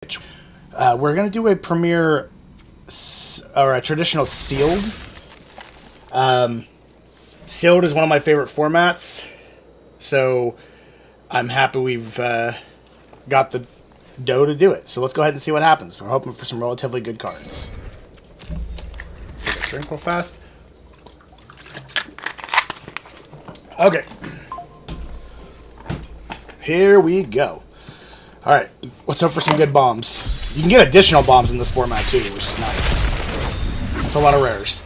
We're going to do a premier or a traditional sealed. Sealed is one of my favorite formats, so I'm happy we've got the dough to do it. So let's go ahead and see what happens. We're hoping for some relatively good cards. Take a drink real fast. Okay. Here we go. Alright, let's hope for some good bombs. You can get additional bombs in this format too, which is nice. That's a lot of rares.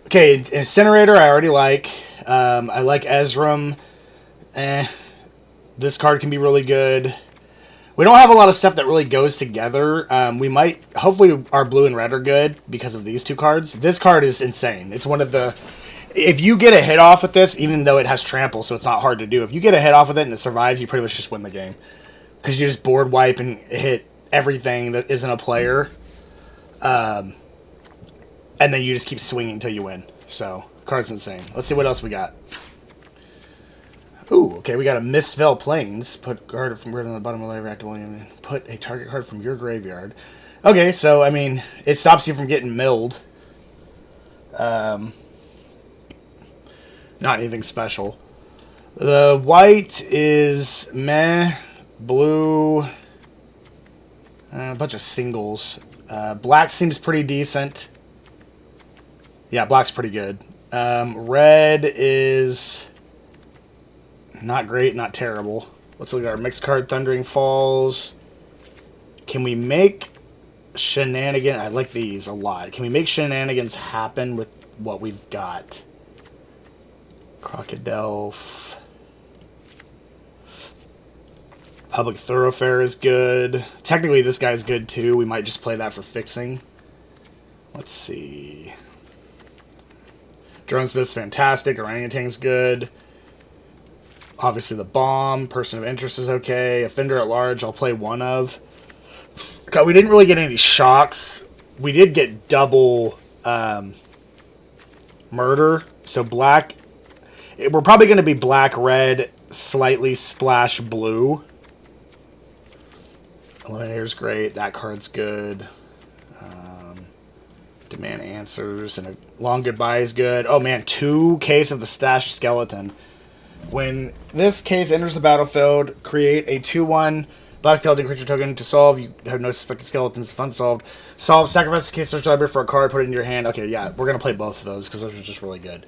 Okay, Incinerator I already like. I like Ezram. This card can be really good. We don't have a lot of stuff that really goes together. We might... Hopefully our blue and red are good because of these two cards. This card is insane. It's one of the... If you get a hit off with this, even though it has trample, so it's not hard to do, if you get a hit off with it and it survives, you pretty much just win the game. Because you just board wipe and hit everything that isn't a player. And then you just keep swinging until you win. So, card's insane. Let's see what else we got. Ooh, okay, we got a Mistvale Plains. Put a card from on the bottom of the active. Put a target card from your graveyard. Okay, so, I mean, it stops you from getting milled. Not anything special. The white is meh. Blue, a bunch of singles. Black seems pretty decent. Yeah, black's pretty good. Red is not great, not terrible. Let's look at our mixed card. Thundering Falls. Can we make shenanigans? I like these a lot. Can we make shenanigans happen with what we've got? Crocodile. Public Thoroughfare is good. Technically, this guy's good, too. We might just play that for fixing. Let's see. Dronesmith's fantastic. Orangutan's good. Obviously, the Bomb. Person of Interest is okay. Offender at Large, I'll play one of. God, we didn't really get any shocks. We did get double murder. So black... We're probably going to be black, red, slightly splash blue. Eliminator's great. That card's good. Demand Answers and a Long Goodbye is good. Oh man, 2 Case of the Stashed Skeleton. When this case enters the battlefield, create a 2/1 black skeleton creature token to solve. You have no suspected skeletons. Fun solved. Solve. Sacrifice the case search library for a card. Put it in your hand. Okay, yeah, we're gonna play both of those because those are just really good.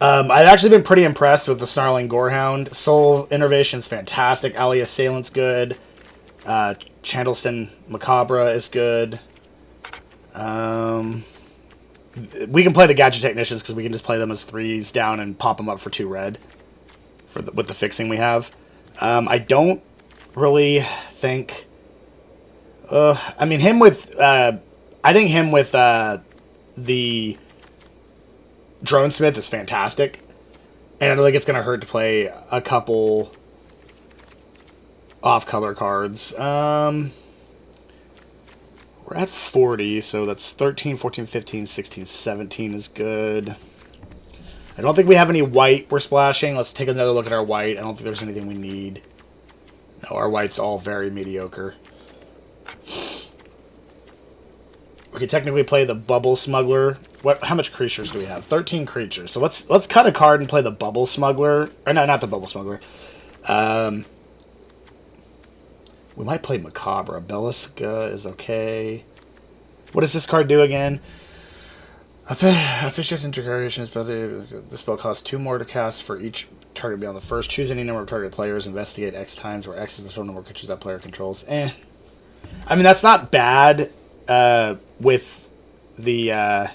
I've actually been pretty impressed with the Snarling Gorehound. Soul Innervation is fantastic. Ali Assailant's good. Chandleston Macabre is good. We can play the Gadget Technicians because we can just play them as 3s down and pop them up for 2 red with the fixing we have. I don't really think... I mean, him with... I think him with the Dronesmith is fantastic. And I don't think it's going to hurt to play a couple off-color cards. We're at 40, so that's 13, 14, 15, 16, 17 is good. I don't think we have any white we're splashing. Let's take another look at our white. I don't think there's anything we need. No, our white's all very mediocre. We could technically play the Bubble Smuggler. How much creatures do we have? 13 creatures. So let's cut a card and play the Bubble Smuggler. Or no, not the Bubble Smuggler. We might play Macabre. Belisca is okay. What does this card do again? Officious Integration. The spell costs 2 more to cast for each target beyond the first. Choose any number of target players. Investigate X times, where X is the total number of creatures that player controls. I mean, that's not bad with the...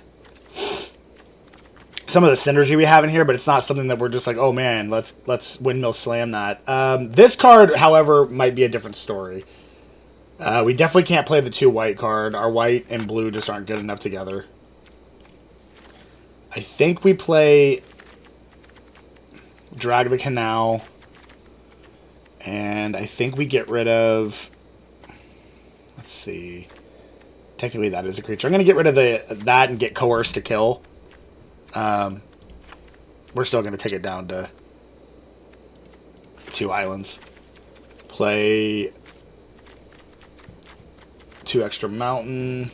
some of the synergy we have in here, but it's not something that we're just like, oh man, let's windmill slam that. This card, however, might be a different story. We definitely can't play the 2 white card. Our white and blue just aren't good enough together. I think we play Drag the Canal, and I think we get rid of... Let's see. Technically, that is a creature. I'm going to get rid of that and get Coerce to kill. We're still going to take it down to 2 islands. Play 2 extra mountain.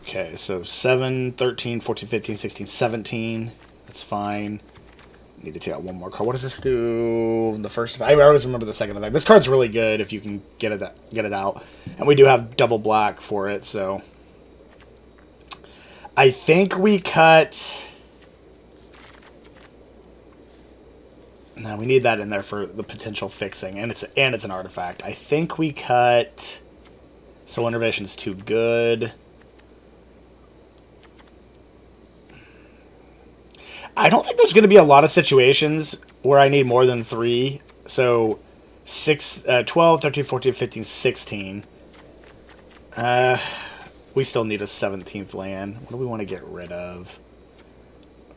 Okay, so 7, 13, 14, 15, 16, 17. That's fine. Need to take out one more card. What does this do? The first, I always remember the second effect. This card's really good if you can get it out. And we do have double black for it, so I think we cut. No, we need that in there for the potential fixing, and it's an artifact. I think we cut. Soul Innervation is too good. I don't think there's going to be a lot of situations where I need more than 3. So 12, 13, 14, 15, 16. We still need a 17th land. What do we want to get rid of?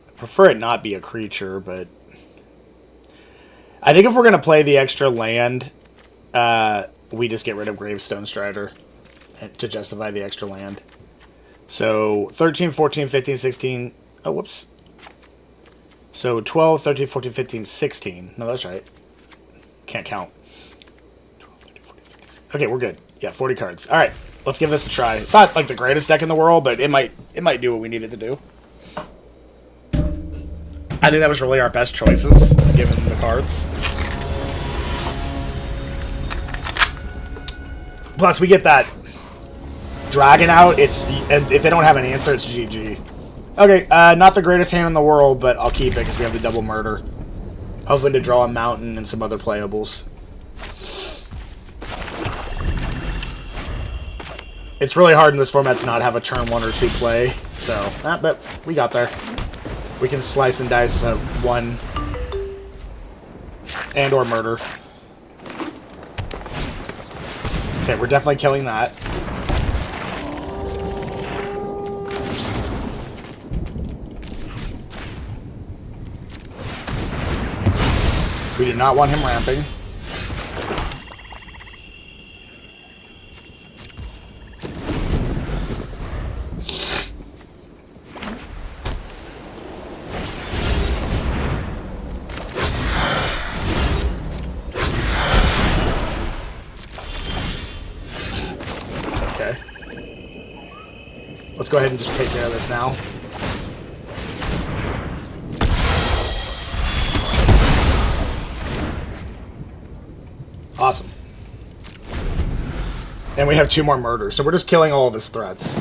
I prefer it not be a creature, but I think if we're going to play the extra land, we just get rid of Gravestone Strider to justify the extra land. So 13, 14, 15, 16. Oh, whoops. So 12, 13, 14, 15, 16. No, that's right. Can't count. 12, 13, 14, 15. Okay, we're good. Yeah, 40 cards. All right, let's give this a try. It's not like the greatest deck in the world, but it might do what we needed to do. I think that was really our best choices, given the cards. Plus, we get that dragon out. And if they don't have an answer, it's GG. Okay, not the greatest hand in the world, but I'll keep it because we have the double murder. Hoping to draw a mountain and some other playables. It's really hard in this format to not have a turn 1 or 2 play, so, but we got there. We can slice and dice 1 and or murder. Okay, we're definitely killing that. We do not want him ramping. Okay. Let's go ahead and just take care of this now. Awesome. And we have 2 more murders, so we're just killing all of his threats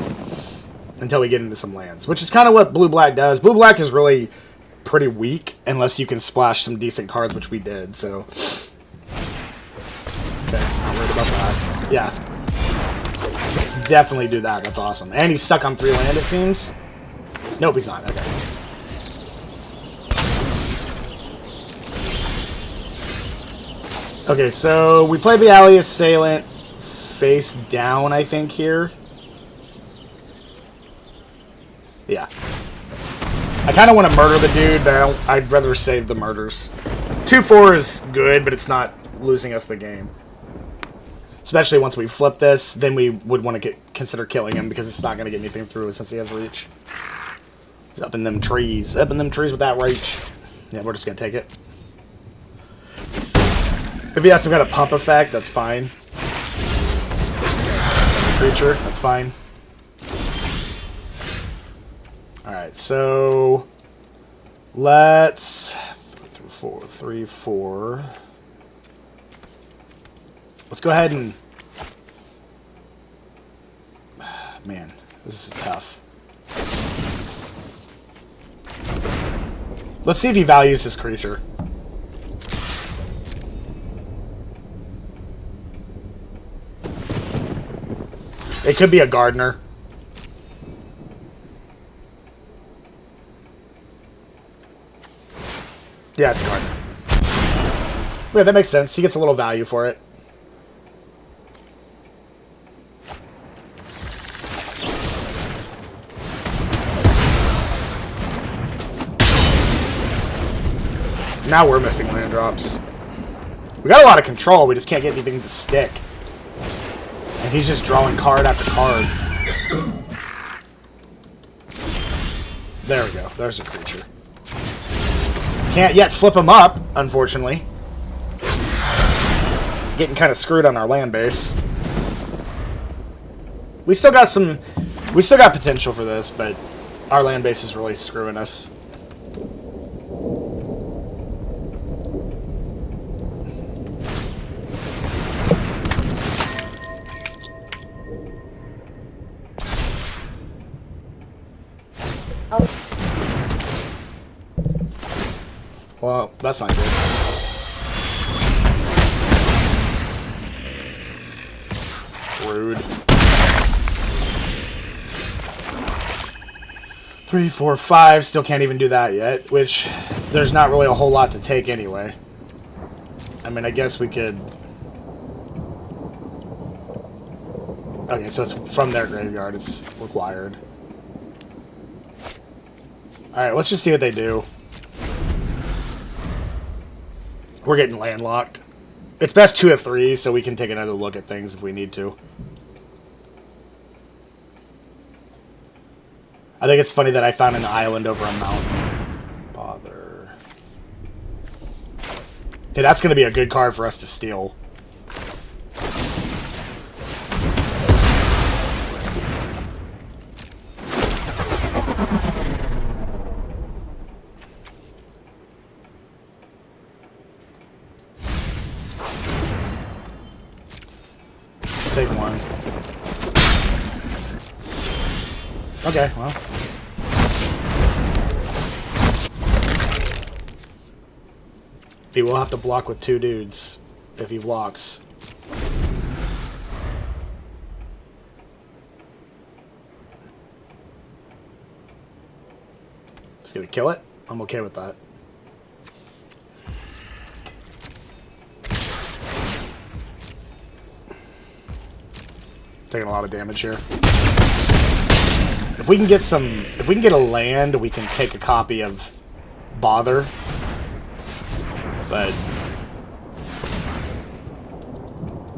until we get into some lands, which is kind of what blue-black does. Blue-black is really pretty weak unless you can splash some decent cards, which we did, so. Okay, not worried about that. Yeah. Definitely do that, that's awesome. And he's stuck on 3 land, it seems. Nope, he's not, okay. Okay, so we play the Alley Assailant face down, I think, here. Yeah. I kind of want to murder the dude, but I'd rather save the murders. 2-4 is good, but it's not losing us the game. Especially once we flip this, then we would want to consider killing him, because it's not going to get anything through since he has reach. He's up in them trees. Up in them trees with that reach. Yeah, we're just going to take it. If he has some kind of pump effect, that's fine. Creature, that's fine. Alright, so let's 3, 4. Let's go ahead and man, this is tough. Let's see if he values his creature. It could be a gardener. Yeah, it's a gardener. Yeah, that makes sense. He gets a little value for it. Now we're missing land drops. We got a lot of control, we just can't get anything to stick. And he's just drawing card after card. There we go. There's a creature. Can't yet flip him up, unfortunately. getting kind of screwed on our land base. We still got potential for this, but our land base is really screwing us. Well, that's not good. Rude. 3, 4, 5. Still can't even do that yet, which there's not really a whole lot to take anyway. I mean, I guess we could... Okay, so it's from their graveyard. It's required. Alright, let's just see what they do. We're getting landlocked. It's best 2 of 3, so we can take another look at things if we need to. I think it's funny that I found an island over a mountain. Bother. Okay, that's going to be a good card for us to steal. Take one. Okay, well. He will have to block with 2 dudes if he blocks. Just gonna kill it? I'm okay with that. Taking a lot of damage here. If we can get a land, we can take a copy of Bother. But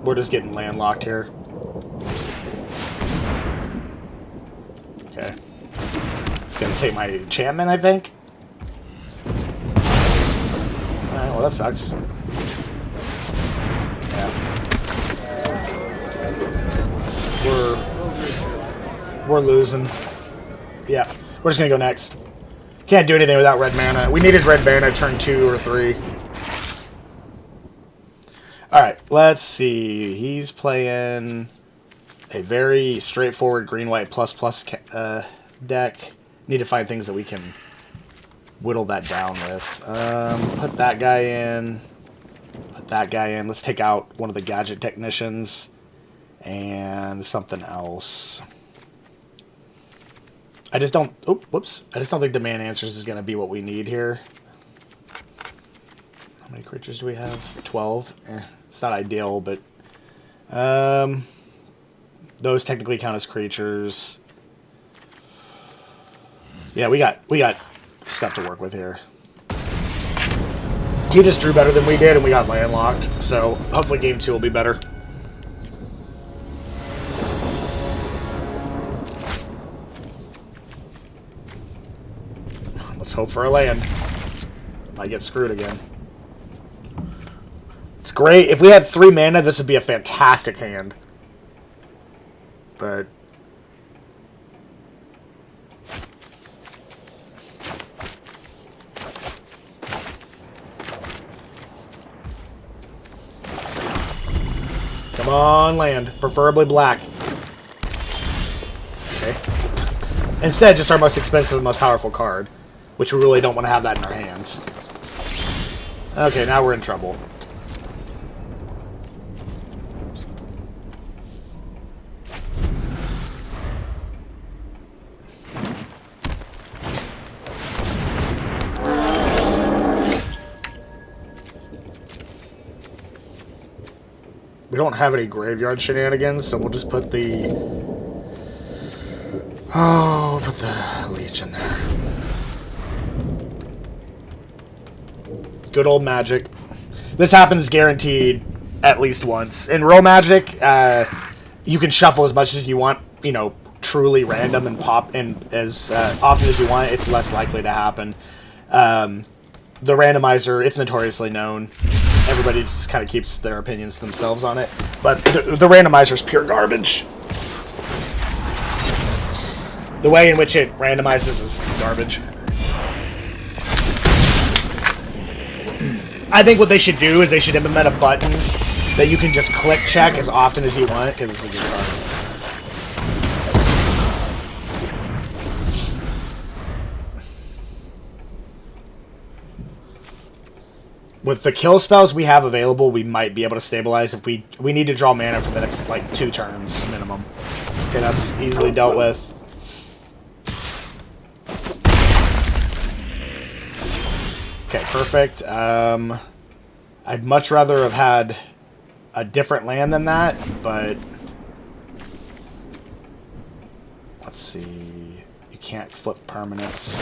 we're just getting landlocked here. Okay. It's gonna take my enchantment, I think. Alright, well that sucks. We're losing. Yeah, we're just gonna go next. Can't do anything without red mana. We needed red mana turn 2 or 3. Alright, let's see. He's playing a very straightforward green-white plus deck. Need to find things that we can whittle that down with. Put that guy in. Put that guy in. Let's take out one of the gadget technicians. And something else. I just don't... Oh, whoops. I just don't think Demand Answers is going to be what we need here. How many creatures do we have? 12. It's not ideal, but... those technically count as creatures. Yeah, we got stuff to work with here. He just drew better than we did, and we got landlocked. So, hopefully game 2 will be better. Let's hope for a land. Might get screwed again. It's great. If we had 3 mana, this would be a fantastic hand. But... Come on, land. Preferably black. Okay. Instead, just our most expensive and most powerful card. Which we really don't want to have that in our hands. Okay, now we're in trouble. We don't have any graveyard shenanigans, so we'll just put the... Oh, put the leech in there. Good old Magic. This happens guaranteed at least once. In real Magic, you can shuffle as much as you want, you know, truly random and pop in as often as you want. It's less likely to happen. The randomizer, it's notoriously known. everybody just kind of keeps their opinions to themselves on it. But the randomizer is pure garbage. The way in which it randomizes is garbage. I think what they should do is they should implement a button that you can just click check as often as you want, because it's a good card. With the kill spells we have available, we might be able to stabilize if we need to draw mana for the next, like, 2 turns minimum. Okay, that's easily dealt with. Okay, perfect. I'd much rather have had a different land than that, but let's see. You can't flip permanents.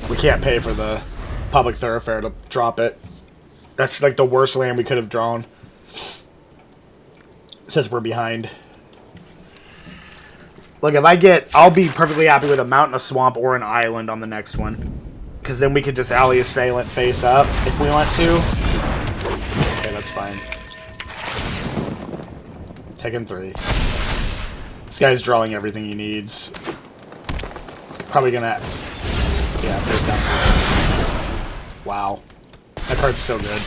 We can't pay for the public thoroughfare to drop it. That's like the worst land we could have drawn, since we're behind. Look, if I get... I'll be perfectly happy with a mountain, a swamp, or an island on the next one. Because then we could just alley assailant face up if we want to. Okay, that's fine. Taking 3. This guy's drawing everything he needs. Probably gonna... Yeah, face down. Wow. That card's so good.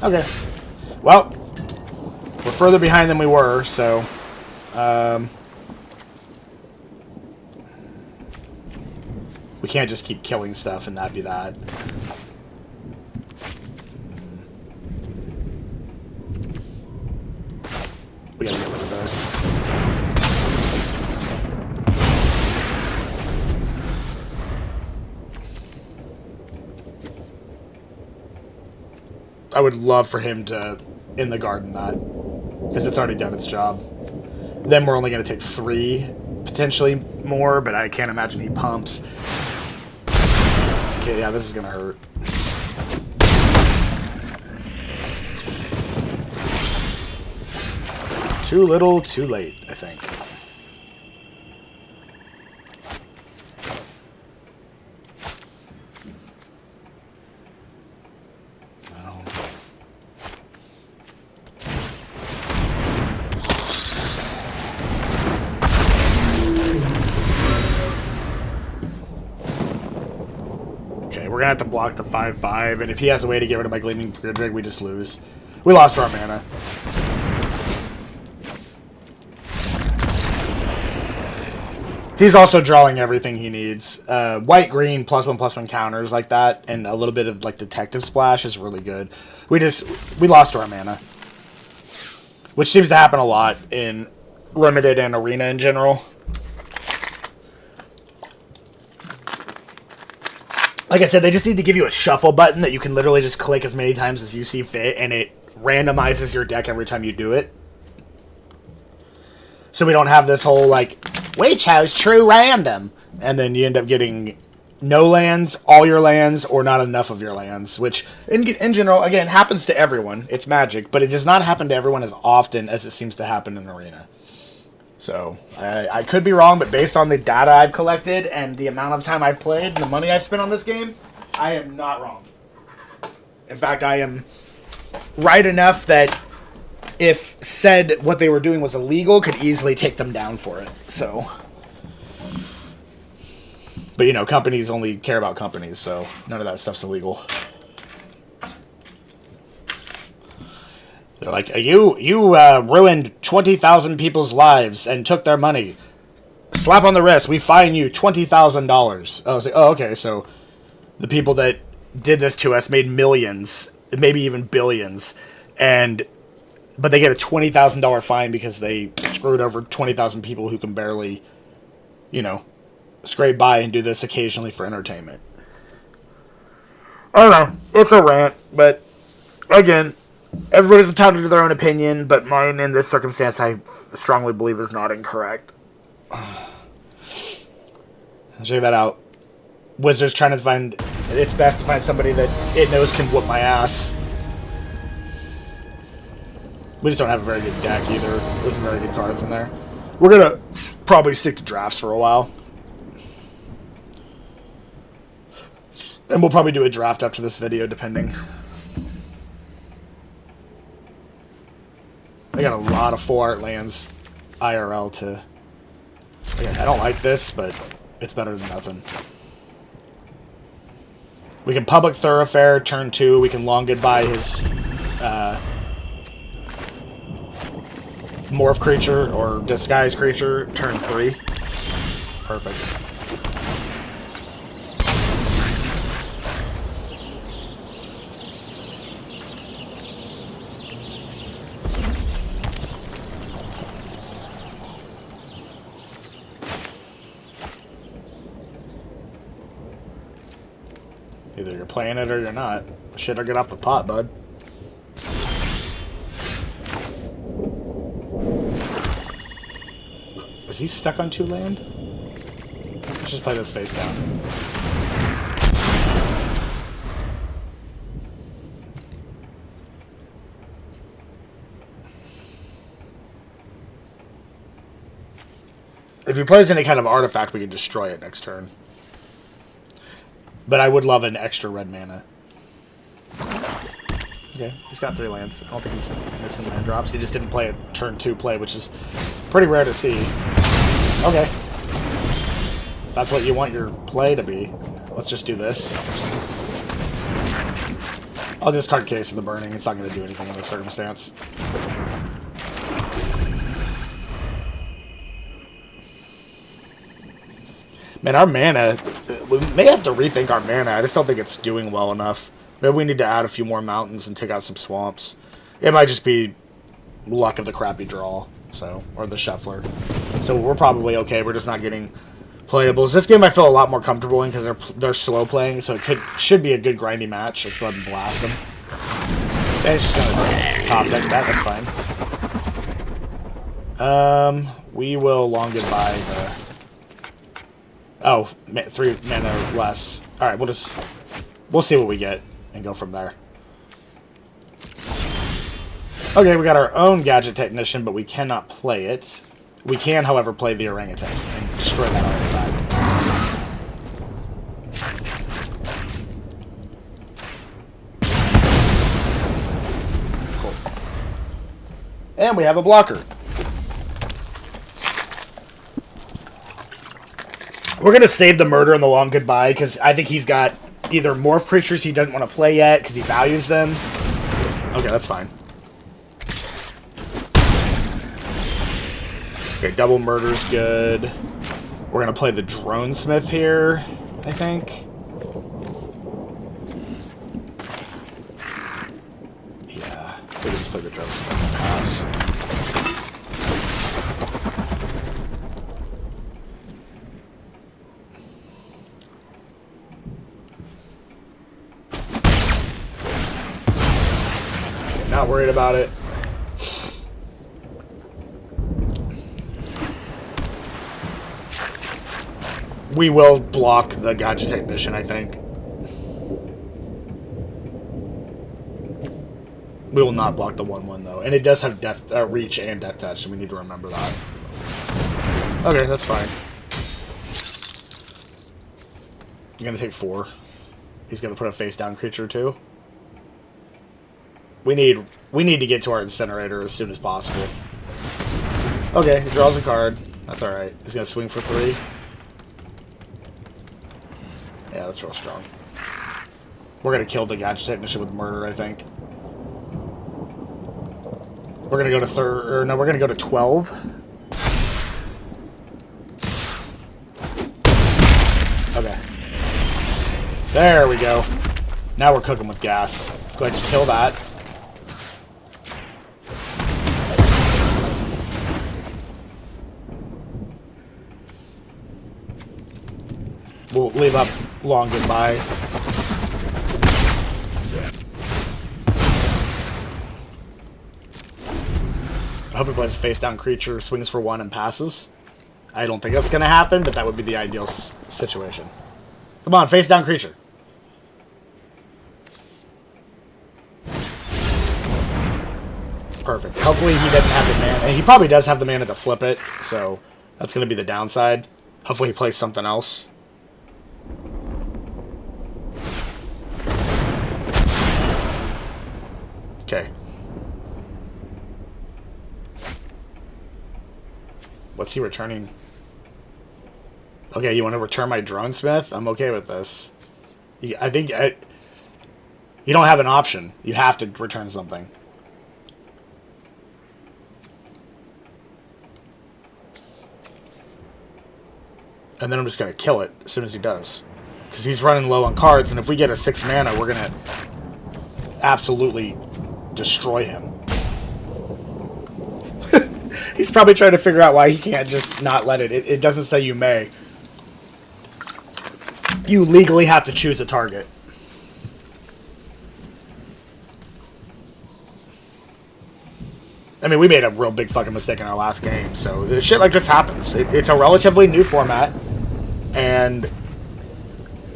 Okay. Well... We're further behind than we were, so... we can't just keep killing stuff and not be that. We gotta get rid of this. I would love for him to in the garden that, because it's already done its job. Then we're only going to take 3, potentially more, but I can't imagine he pumps. Okay, yeah, this is going to hurt. Too little, too late, I think. We're gonna have to block the 5/5, and if he has a way to get rid of my Gleaming Gridrig, we just lose. We lost our mana. He's also drawing everything he needs. White-green +1/+1 counters like that, and a little bit of like Detective Splash is really good. We lost our mana, which seems to happen a lot in Limited and Arena in general. Like I said, they just need to give you a shuffle button that you can literally just click as many times as you see fit, and it randomizes your deck every time you do it. So we don't have this whole, like, we chose true random, and then you end up getting no lands, all your lands, or not enough of your lands, which, in general, again, happens to everyone. It's Magic, but it does not happen to everyone as often as it seems to happen in Arena. So, I could be wrong, but based on the data I've collected and the amount of time I've played and the money I've spent on this game, I am not wrong. In fact, I am right enough that if said what they were doing was illegal, could easily take them down for it. So, but you know, companies only care about companies, so none of that stuff's illegal. They're like, you ruined 20,000 people's lives and took their money. Slap on the wrist. We fine you $20,000. I was like, oh, okay. So the people that did this to us made millions, maybe even billions, but they get a $20,000 fine because they screwed over 20,000 people who can barely, you know, scrape by and do this occasionally for entertainment. I don't know. It's a rant, but again, everybody's entitled to their own opinion, but mine in this circumstance I strongly believe is not incorrect. Check that out. Wizards trying to find... It's best to find somebody that it knows can whoop my ass. We just don't have a very good deck either. There's some very good cards in there. We're gonna probably stick to drafts for a while. And we'll probably do a draft after this video, depending. I got a lot of full art lands IRL to... Again, I don't like this, but it's better than nothing. We can Public Thoroughfare, turn 2. We can long goodbye his Morph creature or Disguise creature, turn 3. Perfect. Either you're playing it or you're not. Shit, or get off the pot, bud. Is he stuck on 2 land? Let's just play this face down. If he plays any kind of artifact, we can destroy it next turn. But I would love an extra red mana. Okay, he's got 3 lands. I don't think he's missing land drops. He just didn't play a turn 2 play, which is pretty rare to see. Okay. If that's what you want your play to be, let's just do this. I'll discard Case of the Burning. It's not going to do anything in this circumstance. Man, our mana... We may have to rethink our mana. I just don't think it's doing well enough. Maybe we need to add a few more mountains and take out some swamps. It might just be luck of the crappy draw, so, or the shuffler. So we're probably okay. We're just not getting playables. This game I feel a lot more comfortable in because they're slow playing, so it should be a good grindy match. Let's go ahead and blast them. Okay, it's just gonna top deck that. That's fine. We will long goodbye the... Oh, 3 mana less. All right, we'll see what we get and go from there. Okay, we got our own Gadget Technician, but we cannot play it. We can, however, play the Orangutan and destroy that artifact. Cool. And we have a blocker. We're going to save the Murder and the Long Goodbye, because I think he's got either Morph creatures he doesn't want to play yet, because he values them. Okay, that's fine. Okay, double Murder's good. We're going to play the Drone Smith here, I think. Yeah, we can just play the Drone Smith and pass. Not worried about it. We will block the Gadget Technician, I think. We will not block the 1/1 though, and it does have reach and death touch, so we need to remember that. Okay, that's fine. I'm gonna take 4. He's gonna put a face down creature too. We need to get to our incinerator as soon as possible. Okay, he draws a card. That's alright. He's gonna swing for 3. Yeah, that's real strong. We're gonna kill the Gadget Technician with Murder, I think. We're gonna go to we're gonna go to 12. Okay. There we go. Now we're cooking with gas. Let's go ahead and kill that. We'll leave up Long Goodbye. I hope he plays a face-down creature, swings for 1, and passes. I don't think that's going to happen, but that would be the ideal situation. Come on, face-down creature. Perfect. Hopefully he doesn't have the mana. He probably does have the mana to flip it, so That's going to be the downside. Hopefully he plays something else. Okay. What's he returning? Okay, you want to return my Drone Smith? I'm okay with this. I think you don't have an option. You have to return something. And then I'm just going to kill it as soon as he does. Because he's running low on cards, and if we get a 6 mana, we're going to absolutely destroy him. He's probably trying to figure out why he can't just not let it. It doesn't say you may. You legally have to choose a target. I mean, we made a real big fucking mistake in our last game, so shit like this happens. It's a relatively new format, and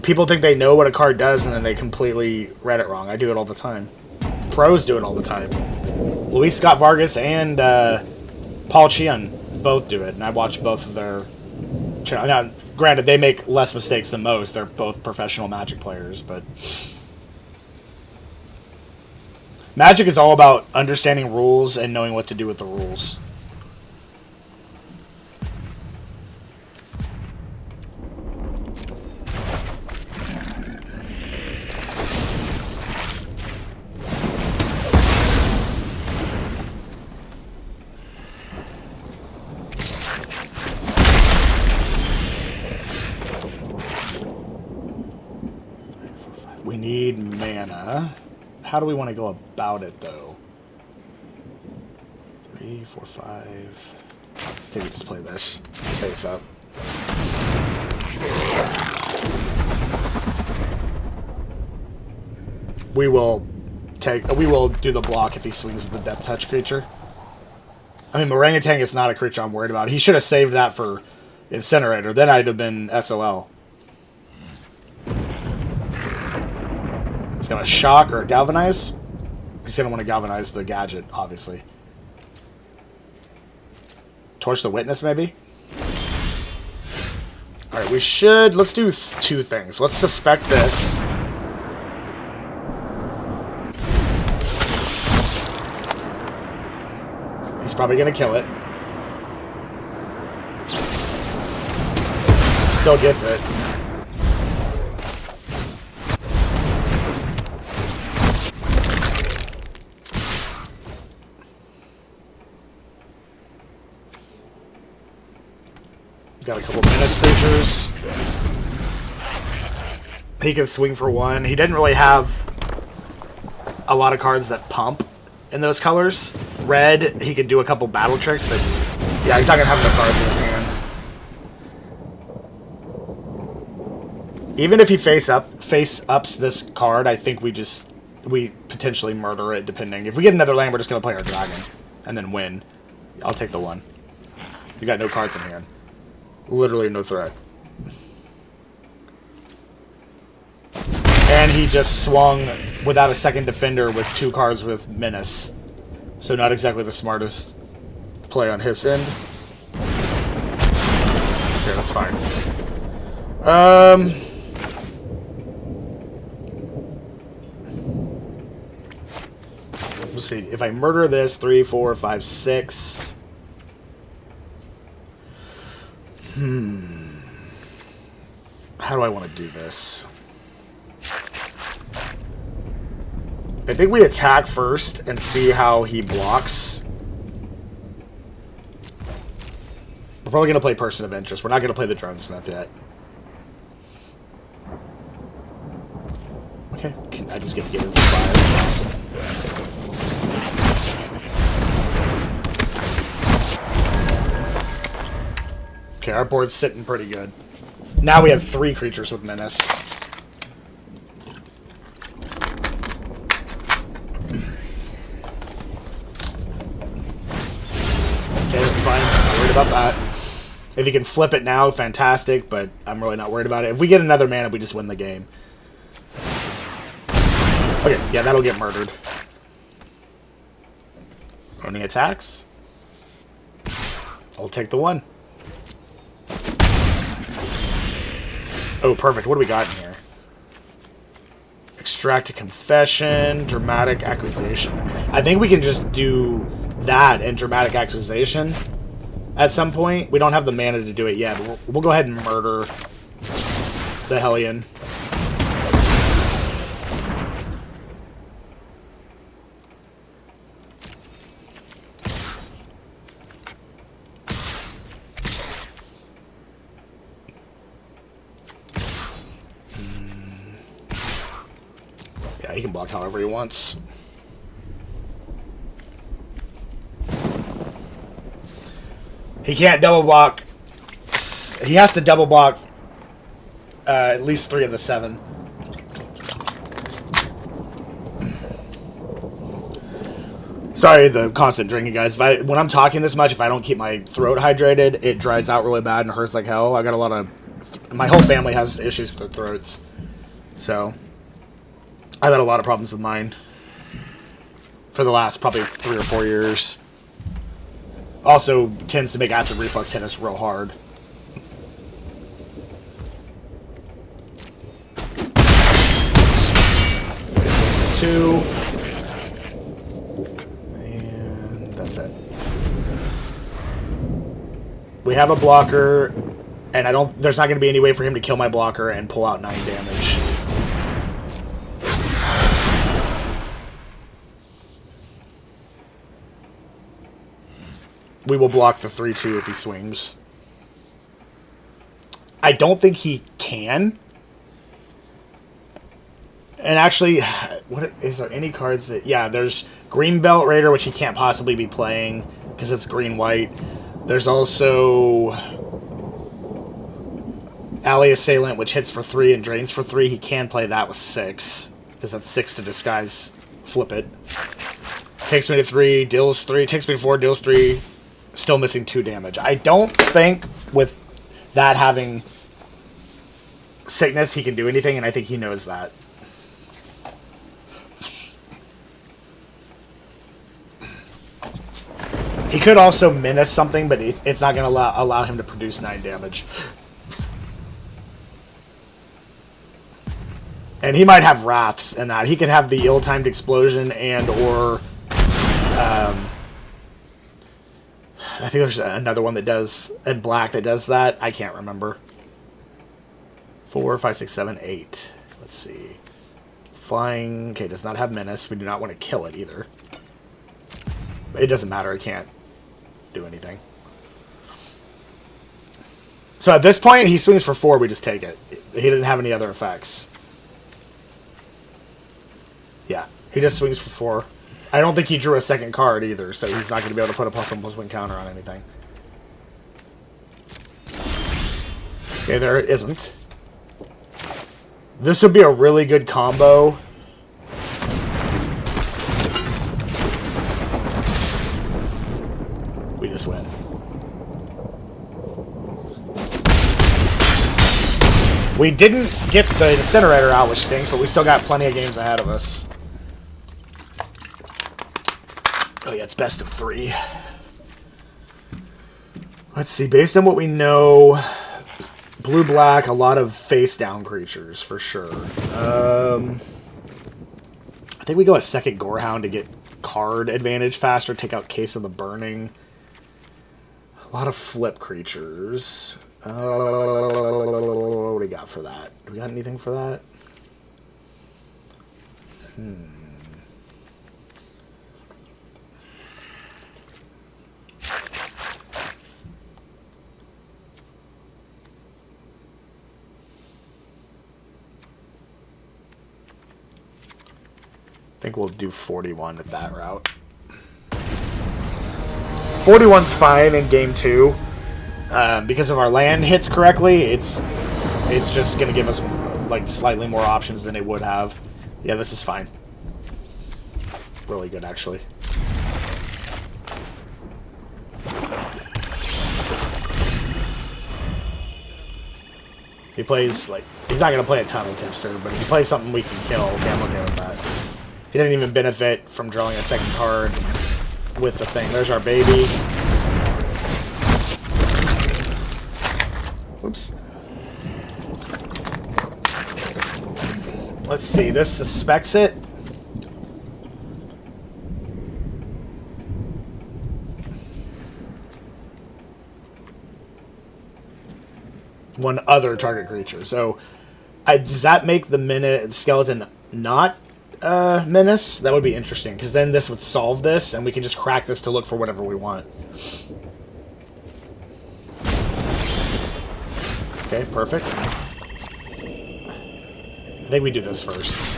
people think they know what a card does, and then they completely read it wrong. I do it all the time. Pros do it all the time. Luis Scott Vargas and Paul Chian both do it, and I watch both of their channels. Now, granted, they make less mistakes than most. They're both professional Magic players, but Magic is all about understanding rules and knowing what to do with the rules. We need mana. How do we want to go about it, though? 3, 4, 5. I think we just play this face up. We will do the block if he swings with the Death Touch creature. I mean, Orangutan is not a creature I'm worried about. He should have saved that for Incinerator. Then I'd have been SOL. He's got a Shock or a Galvanize. He's going to want to Galvanize the Gadget, obviously. Torch the Witness, maybe? Alright, we should... Let's do two things. Let's suspect this. He's probably going to kill it. Still gets it. Got a couple menace creatures. He can swing for 1. He didn't really have a lot of cards that pump in those colors. Red, he could do a couple battle tricks, but yeah, he's not going to have enough cards in his hand. Even if he face ups this card, I think we potentially murder it, depending. If we get another land, we're just going to play our dragon and then win. I'll take the 1. You got no cards in hand. Literally no threat. And he just swung without a second defender with 2 cards with Menace. So not exactly the smartest play on his end. Okay, that's fine. Let's see. If I murder this, 3, 4, 5, 6... How do I want to do this? I think we attack first and see how he blocks. We're probably going to play Person of Interest. We're not going to play the Drone Smith yet. Okay, I just get to give him 5. That's awesome. Okay, our board's sitting pretty good. Now we have 3 creatures with Menace. Okay, that's fine. Not worried about that. If you can flip it now, fantastic, but I'm really not worried about it. If we get another mana, we just win the game. Okay, yeah, that'll get murdered. Any attacks? I'll take the 1. Oh, perfect. What do we got in here? Extract a confession, dramatic accusation. I think we can just do that and dramatic accusation at some point. We don't have the mana to do it yet, but we'll go ahead and murder the Hellion. Yeah, he can block however he wants. He can't double block. He has to double block at least 3 of the 7. Sorry, the constant drinking, guys. When I'm talking this much, if I don't keep my throat hydrated, it dries out really bad and hurts like hell. I got a lot of... My whole family has issues with their throats. So, I've had a lot of problems with mine for the last probably 3 or 4 years. Also tends to make acid reflux hit us real hard. Two. And that's it. We have a blocker, and there's not going to be any way for him to kill my blocker and pull out 9 damage. We will block the 3/2 if he swings. I don't think he can. And actually, what is there any cards that... Yeah, there's Greenbelt Raider, which he can't possibly be playing because it's green-white. There's also Alley Assailant, which hits for 3 and drains for 3. He can play that with 6 because that's 6 to disguise. Flip it. Takes me to 3, deals 3. Takes me to 4, deals 3. Still missing 2 damage. I don't think with that having sickness he can do anything, and I think he knows that. He could also menace something, but it's not going to allow him to produce 9 damage. And he might have Wraths in that. He could have the ill-timed explosion and or... I think there's another one that does, in black, that does that. I can't remember. 4, 5, 6, 7, 8. Let's see. It's flying. Okay, does not have menace. We do not want to kill it either. It doesn't matter. It can't do anything. So at this point, he swings for 4. We just take it. He didn't have any other effects. Yeah, he just swings for 4. I don't think he drew a second card either, so he's not going to be able to put a +1/+1 counter on anything. Okay, there it isn't. This would be a really good combo. We just win. We didn't get the incinerator out, which stinks, but we still got plenty of games ahead of us. Oh yeah, it's best of 3. Let's see, based on what we know, blue-black, a lot of face-down creatures, for sure. I think we go a second Gorehound to get card advantage faster, take out Case of the Burning. A lot of flip creatures. What do we got for that? Do we got anything for that? I think we'll do 41 at that route. 41's fine in game 2. Because if our land hits correctly, it's just going to give us like slightly more options than it would have. Yeah, this is fine. Really good, actually. If he plays, like, he's not going to play a Tunnel Tipster, but if he plays something we can kill, okay, I'm okay with that. He didn't even benefit from drawing a second card with the thing. There's our baby. Let's see. This suspects it. One other target creature. So, does that make the skeleton not menace? That would be interesting, because then this would solve this, and we can just crack this to look for whatever we want. Okay, perfect. I think we do this first.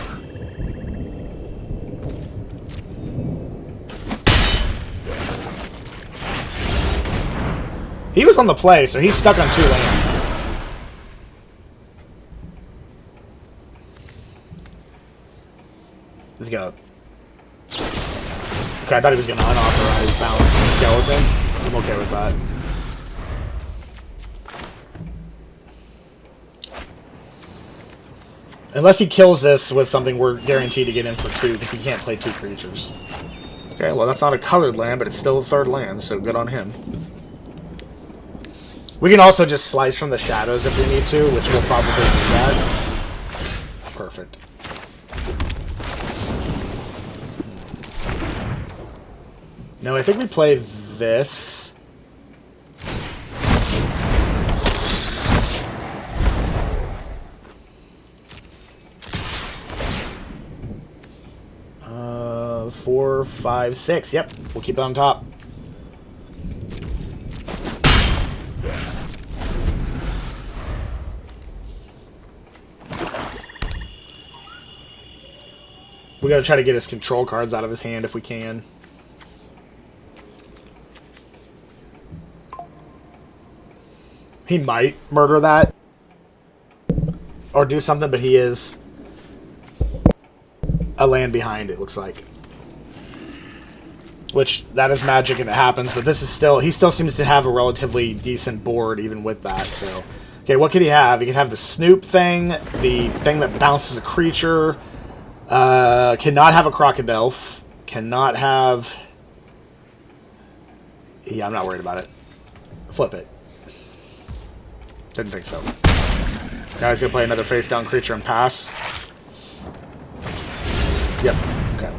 He was on the play, so he's stuck on 2 land. He's gonna... Okay, I thought he was gonna unauthorized bounce the skeleton. I'm okay with that. Unless he kills this with something we're guaranteed to get in for 2, because he can't play 2 creatures. Okay, well that's not a colored land, but it's still a 3rd land, so good on him. We can also just slice from the shadows if we need to, which we'll probably do that. Perfect. No, I think we play this. Four, 5, 6. Yep, we'll keep it on top. We gotta try to get his control cards out of his hand if we can. He might murder that or do something, but he is a land behind, it looks like. Which, that is magic and it happens, but this is still... He still seems to have a relatively decent board even with that, so... Okay, what could he have? He could have the Snoop thing, the thing that bounces a creature, cannot have a Crocodile, cannot have... Yeah, I'm not worried about it. Flip it. Didn't think so. Now he's gonna play another face down creature and pass. Yep. Okay.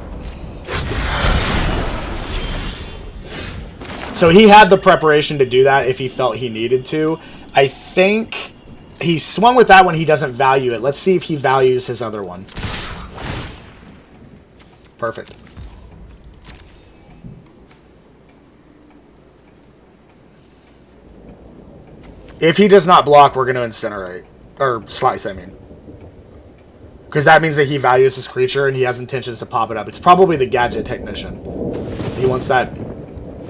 So he had the preparation to do that if he felt he needed to. I think he swung with that when he doesn't value it. Let's see if he values his other one. Perfect. If he does not block, we're going to incinerate. Or slice, I mean. Because that means that he values his creature and he has intentions to pop it up. It's probably the Gadget Technician. So he wants that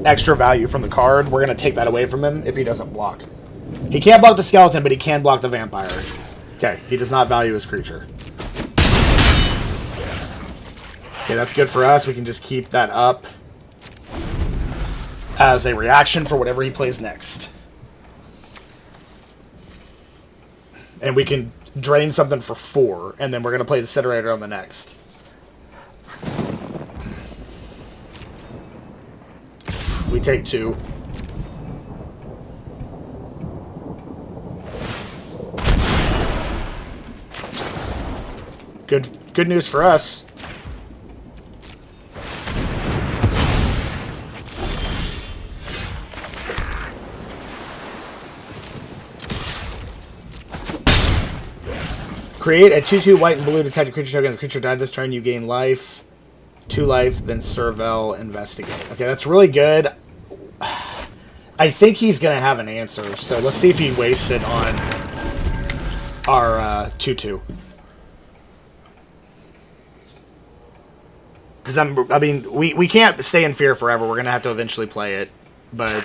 extra value from the card. We're going to take that away from him if he doesn't block. He can't block the skeleton, but he can block the vampire. Okay, he does not value his creature. Okay, that's good for us. We can just keep that up as a reaction for whatever he plays next. And we can drain something for 4, and then we're going to play the Incinerator on the next. We take 2. Good news for us. Create a 2/2 white and blue detected creature token. As the creature died this turn, you gain life. 2 life, then Serval Investigate. Okay, that's really good. I think he's going to have an answer, so let's see if he wastes it on our 2/2. Because, I mean, we can't stay in fear forever. We're going to have to eventually play it. But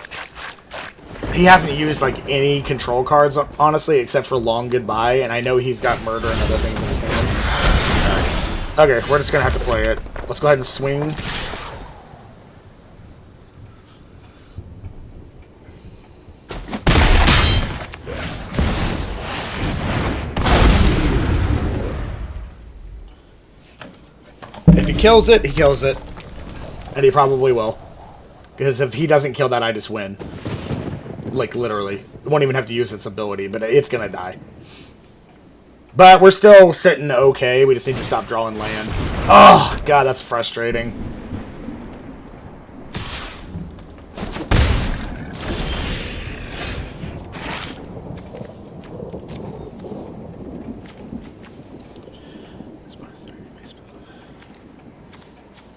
he hasn't used, like, any control cards, honestly, except for Long Goodbye. And I know he's got Murder and other things in his hand. Okay, we're just going to have to play it. Let's go ahead and swing. If he kills it, he kills it. And he probably will. Because if he doesn't kill that, I just win. Like, literally. It won't even have to use its ability, but it's gonna die. But we're still sitting okay. We just need to stop drawing land. Oh, God, that's frustrating.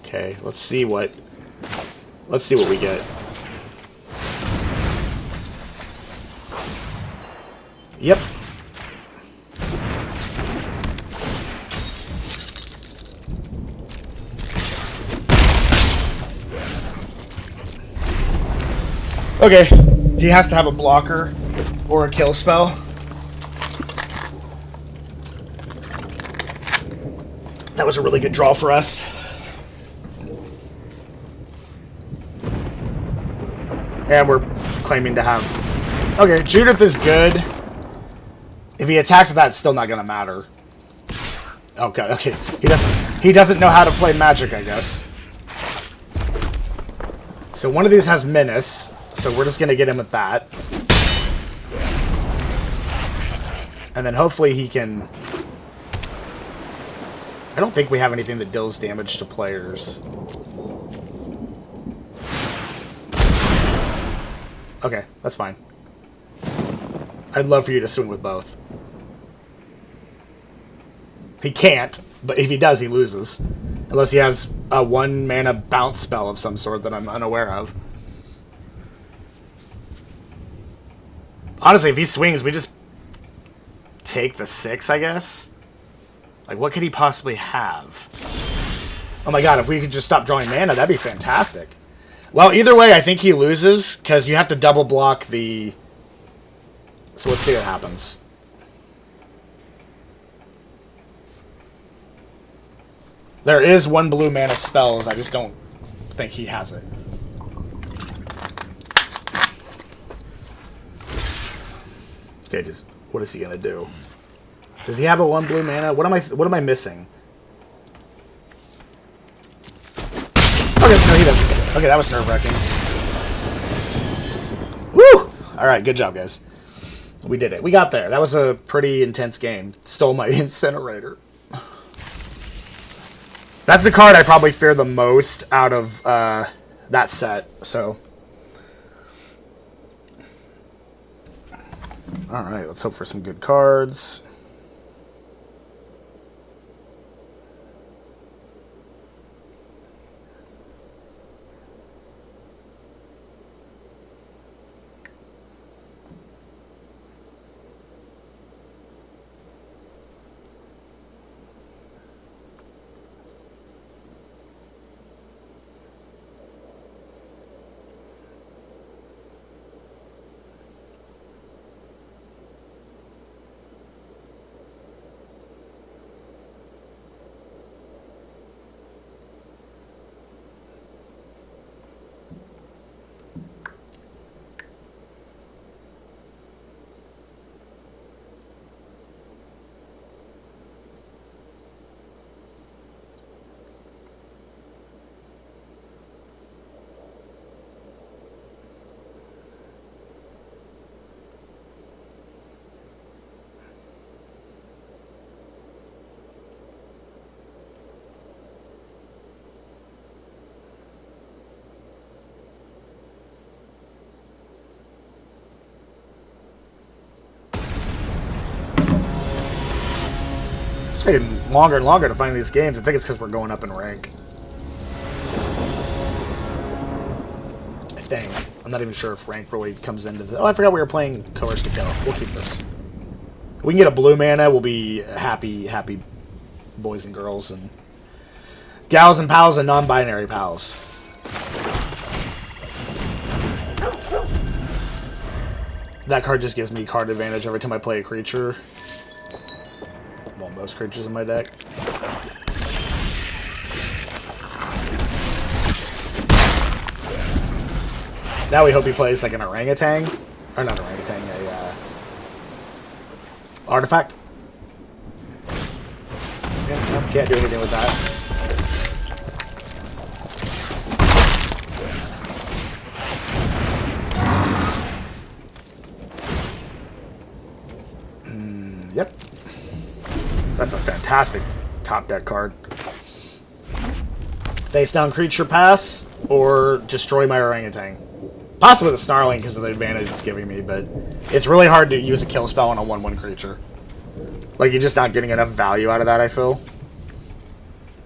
Okay, let's see what we get. Yep. Okay, he has to have a blocker or a kill spell. That was a really good draw for us. And we're claiming to have... Okay, Judith is good. If he attacks with that, it's still not going to matter. Okay, okay. He doesn't know how to play Magic, I guess. So one of these has Menace, so we're just going to get him with that. And then hopefully he can... I don't think we have anything that deals damage to players. Okay, that's fine. I'd love for you to swing with both. He can't, but if he does, he loses. Unless he has a 1-mana bounce spell of some sort that I'm unaware of. Honestly, if he swings, we just take the 6, I guess. Like, what could he possibly have? Oh my god, if we could just stop drawing mana, that'd be fantastic. Well, either way, I think he loses, because you have to double block the... So let's see what happens. There is 1 blue mana spells, I just don't think he has it. Okay, what is he gonna do? Does he have a 1 blue mana? What am I missing? Okay, no, he doesn't. Okay, that was nerve-wracking. Woo! Alright, good job, guys. We did it. We got there. That was a pretty intense game. Stole my incinerator. That's the card I probably fear the most out of that set, so... Alright, let's hope for some good cards. It's taking longer and longer to find these games. I think it's because we're going up in rank. I think. I'm not even sure if rank really comes into the... Oh, I forgot we were playing Coerced to Go. We'll keep this. If we can get a blue mana, we'll be happy, happy boys and girls and gals and pals and non-binary pals. That card just gives me card advantage every time I play a creature. Well, most creatures in my deck. Now we hope he plays like an orangutan. Or not orangutan, a artifact. Yeah, no, can't do anything with that. Yep. That's a fantastic top deck card. Face down creature pass, or destroy my orangutan. Possibly the snarling because of the advantage it's giving me, but it's really hard to use a kill spell on a 1/1 creature. Like, you're just not getting enough value out of that, I feel.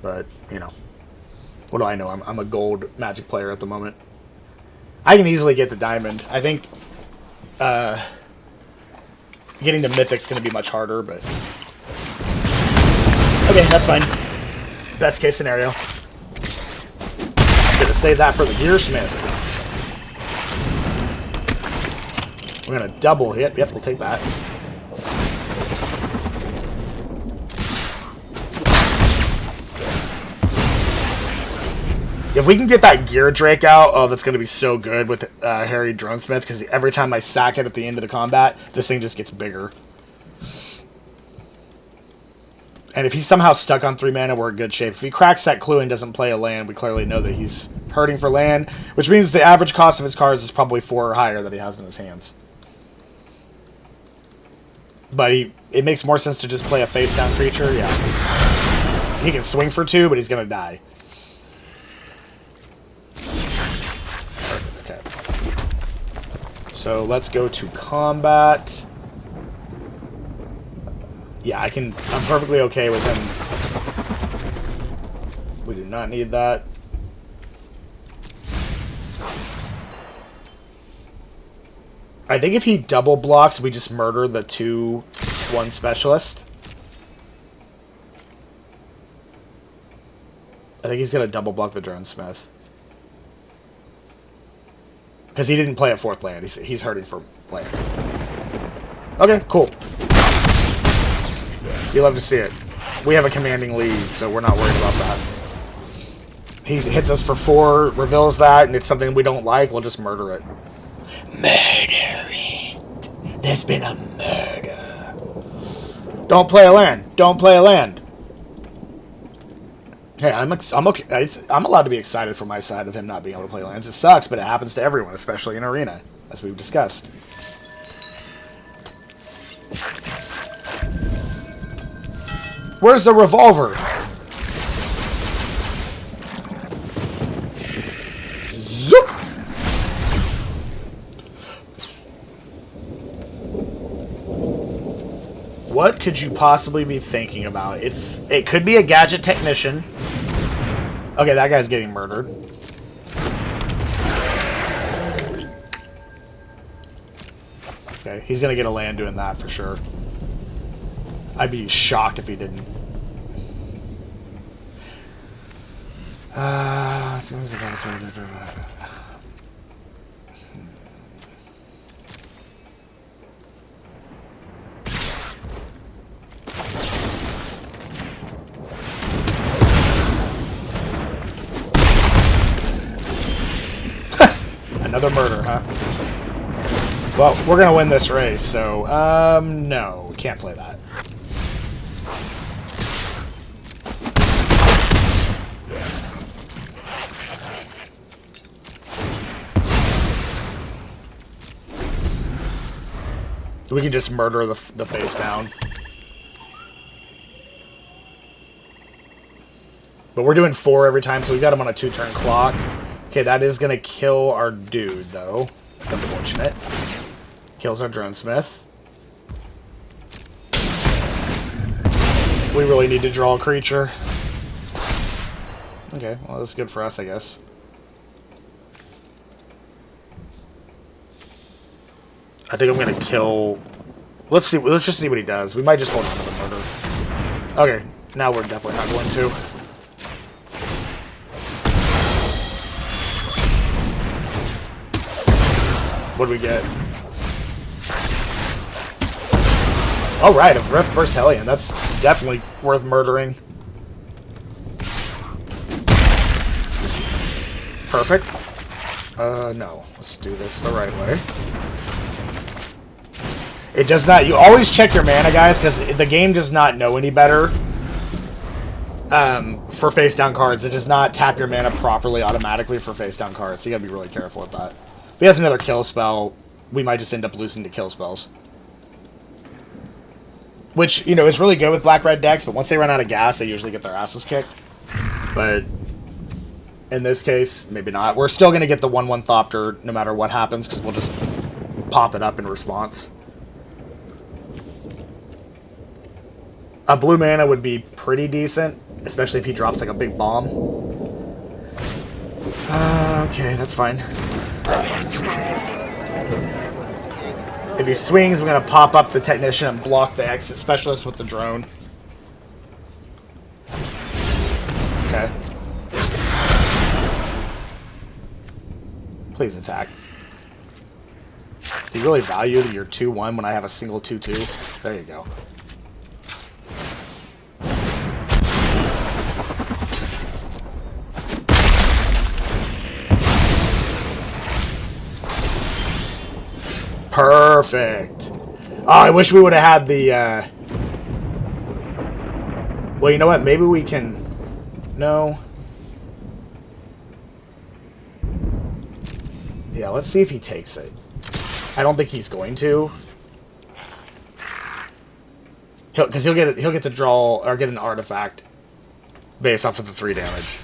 But, you know. What do I know? I'm a gold Magic player at the moment. I can easily get to diamond. I think getting to mythic's going to be much harder, but... Okay, that's fine. Best case scenario. Gonna save that for the Gearsmith. We're gonna double hit. Yep, we'll take that. If we can get that Gear Drake out, oh, that's gonna be so good with Harry Dronesmith, because every time I sack it at the end of the combat, this thing just gets bigger. And if he's somehow stuck on 3 mana, we're in good shape. If he cracks that clue and doesn't play a land, we clearly know that he's hurting for land, which means the average cost of his cards is probably 4 or higher that he has in his hands. But it makes more sense to just play a face-down creature, yeah. He can swing for 2, but he's going to die. Okay. So let's go to combat. Yeah, I'm perfectly okay with him. We do not need that. I think if he double blocks, we just murder the 2/1 specialist. I think he's going to double block the Dronesmith. Because he didn't play a 4th land. He's hurting for land. Okay, cool. You love to see it. We have a commanding lead, so we're not worried about that. He hits us for 4, reveals that, and it's something we don't like, we'll just murder it. Murder it! There's been a murder. Don't play a land. Don't play a land. Hey, I'm okay. I'm allowed to be excited for my side of him not being able to play lands. It sucks, but it happens to everyone, especially in Arena, as we've discussed. Where's the revolver? Zoop! What could you possibly be thinking about? It could be a gadget technician. Okay, that guy's getting murdered. Okay, he's gonna get a land doing that for sure. I'd be shocked if he didn't. Another murder, huh? Well, we're gonna win this race, so, no, we can't play that. We can just murder the face down. But we're doing 4 every time, so we've got him on a 2-turn clock. Okay, that is going to kill our dude, though. It's unfortunate. Kills our Dronesmith. We really need to draw a creature. Okay, well, that's good for us, I guess. I think I'm gonna kill... Let's see. Let's just see what he does. We might just hold on to the murder. Okay, now we're definitely not going to. What do we get? All right, a Rift Burst Hellion. That's definitely worth murdering. Perfect. No. Let's do this the right way. It does not... You always check your mana, guys, because the game does not know any better for face-down cards. It does not tap your mana properly automatically for face-down cards, so you gotta be really careful with that. If he has another kill spell, we might just end up losing to kill spells. Which, you know, is really good with black-red decks, but once they run out of gas, they usually get their asses kicked. But in this case, maybe not. We're still going to get the 1/1 Thopter no matter what happens, because we'll just pop it up in response. A blue mana would be pretty decent, especially if he drops like a big bomb. Okay, that's fine. If he swings, we're going to pop up the Technician and block the Exit Specialist with the drone. Okay. Please attack. Do you really value your 2/1 when I have a single 2/2? There you go. Perfect. Oh, I wish we would have had the, well, you know what? Maybe we can... No. Yeah, let's see if he takes it. I don't think he's going to. Because he'll get to draw, or get an artifact based off of the 3 damage.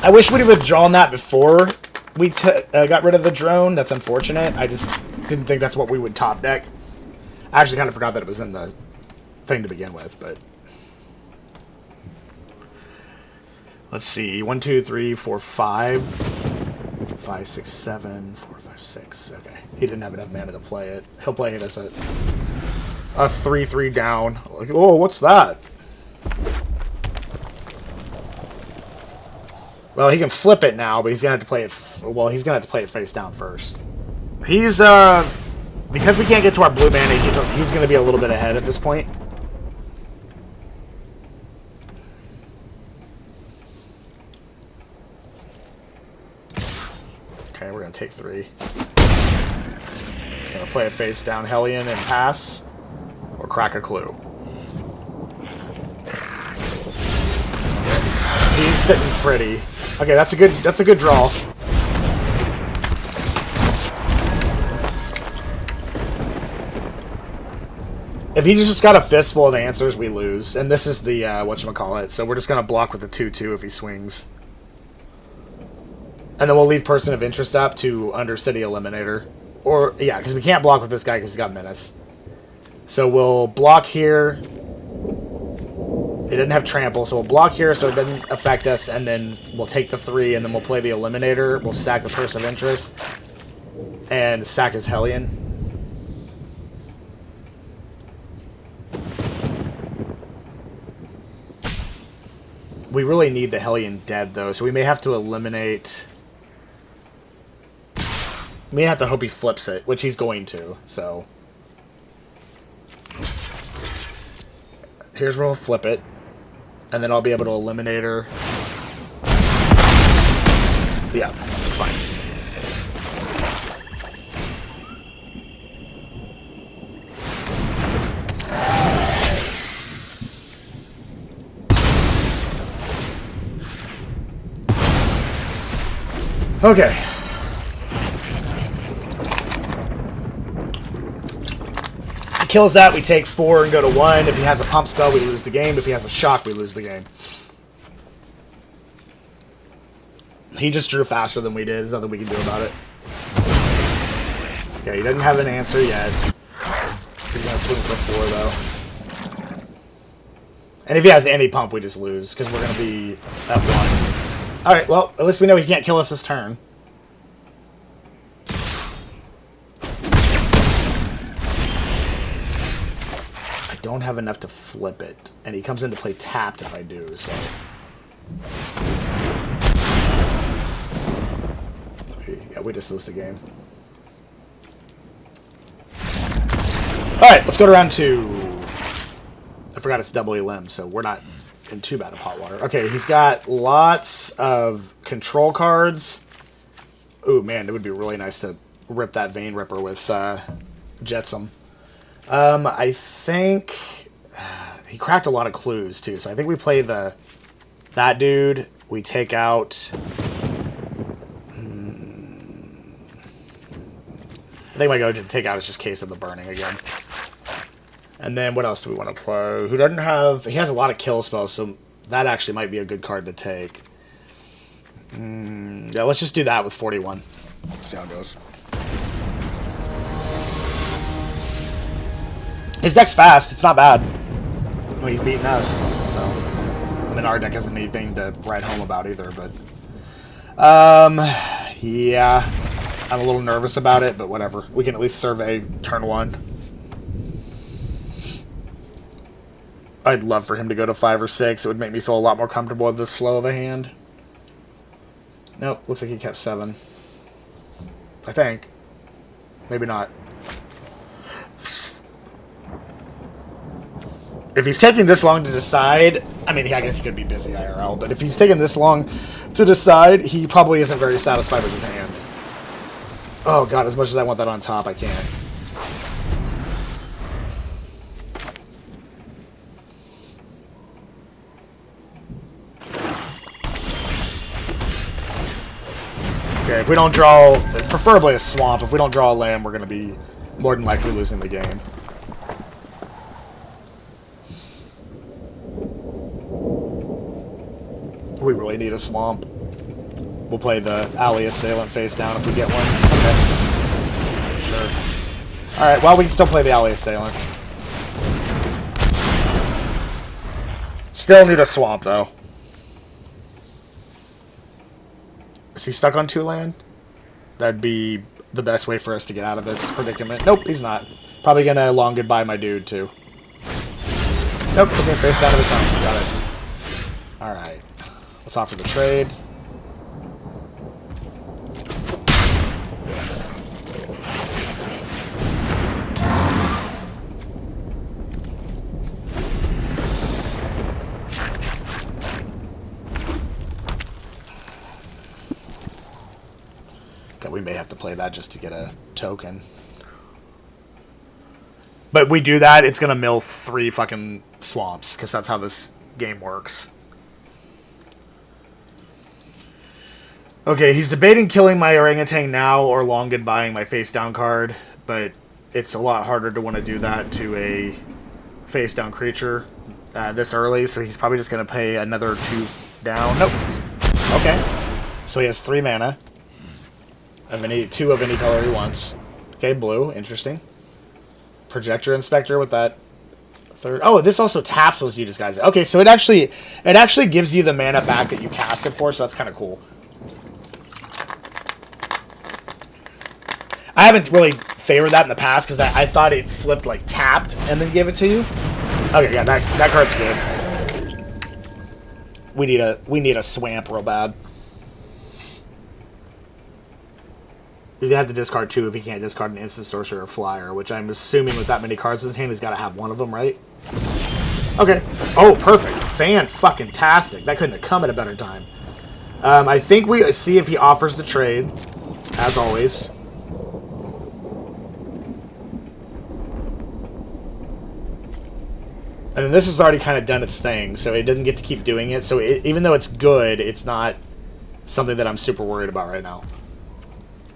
I wish we'd have drawn that before we got rid of the drone. That's unfortunate. I just didn't think that's what we would top deck. I actually kind of forgot that it was in the thing to begin with, but... Let's see. 1, 2, 3, 4, 5. 5, 6, 7. 4, 5, 6. Okay. He didn't have enough mana to play it. He'll play it as a 3/3 down. Like, oh, what's that? Well, he can flip it now, but he's gonna have to play it. Well, he's gonna have to play it face down first. He's because we can't get to our blue mana. He's gonna be a little bit ahead at this point. Okay, we're gonna take 3. He's gonna play it face down, Hellion, and pass, or crack a clue. He's sitting pretty. Okay, that's a good draw. If he just got a fistful of answers, we lose. And this is the whatchamacallit. So we're just gonna block with the 2/2 if he swings. And then we'll leave Person of Interest up to Undercity Eliminator. Or yeah, because we can't block with this guy because he's got Menace. So we'll block here. It didn't have trample, so we'll block here so it doesn't affect us, and then we'll take the 3, and then we'll play the Eliminator. We'll sack the Person of Interest, and sack his Hellion. We really need the Hellion dead, though, so we may have to eliminate... We may have to hope he flips it, which he's going to, so... Here's where we'll flip it. And then I'll be able to eliminate her. Yeah, that's fine. Okay. If he kills that, we take 4 and go to 1. If he has a pump spell, we lose the game. If he has a shock, we lose the game. He just drew faster than we did. There's nothing we can do about it. Okay, he doesn't have an answer yet. He's going to swing for 4, though. And if he has any pump, we just lose, because we're going to be at 1. Alright, well, at least we know he can't kill us this turn. I don't have enough to flip it. And he comes in to play tapped if I do, so... Yeah, we just lose the game. Alright, let's go to round 2. I forgot it's double limb, so we're not in too bad of hot water. Okay, he's got lots of control cards. Ooh, man, it would be really nice to rip that Vein Ripper with Jetsam. I think he cracked a lot of clues, too, so I think we play that dude, We take out... I think my go to take out is just Case of the Burning again. And then what else do we want to play? Who doesn't have... He has a lot of kill spells, so that actually might be a good card to take. Yeah, let's just do that with 41. See how it goes. His deck's fast. It's not bad. I mean, he's beating us. So. I mean, our deck isn't anything to write home about either, but... yeah. I'm a little nervous about it, but whatever. We can at least survey turn 1. I'd love for him to go to 5 or 6. It would make me feel a lot more comfortable with this slow of a hand. Nope, looks like he kept 7. I think. Maybe not. If he's taking this long to decide... I mean, I guess he could be busy IRL, but if he's taking this long to decide, he probably isn't very satisfied with his hand. Oh god, as much as I want that on top, I can't. Okay, if we don't draw, preferably a swamp, if we don't draw a land, we're going to be more than likely losing the game. We really need a swamp. We'll play the Alley Assailant face down if we get one. Okay. Sure. Alright, well, we can still play the Alley Assailant. Still need a swamp, though. Is he stuck on 2 land? That'd be the best way for us to get out of this predicament. Nope, he's not. Probably gonna long goodbye my dude, too. Nope, he's gonna face down to his own. Got it. Alright. Let's offer the trade. We may have to play that just to get a token. But we do that, it's going to mill 3 fucking swamps, because that's how this game works. Okay, he's debating killing my orangutan now or long goodbying my face down card, but it's a lot harder to want to do that to a face down creature this early, so he's probably just going to pay another 2 down. Nope. Okay. So he has 3 mana. Of any 2 of any color he wants. Okay, blue, interesting. Projector Inspector with that 3rd. Oh, this also taps once you disguise it. Okay, so it actually gives you the mana back that you cast it for, so that's kind of cool. I haven't really favored that in the past because I thought it flipped like tapped and then gave it to you. Okay, yeah, that card's good. We need a swamp real bad. He's gonna have to discard 2 if he can't discard an instant sorcerer or flyer, which I'm assuming with that many cards in his hand, he's got to have one of them, right? Okay. Oh, perfect. Fan-fucking-tastic. That couldn't have come at a better time. I think we see if he offers the trade, as always. And then this has already kind of done its thing, so it doesn't get to keep doing it. So even though it's good, it's not something that I'm super worried about right now.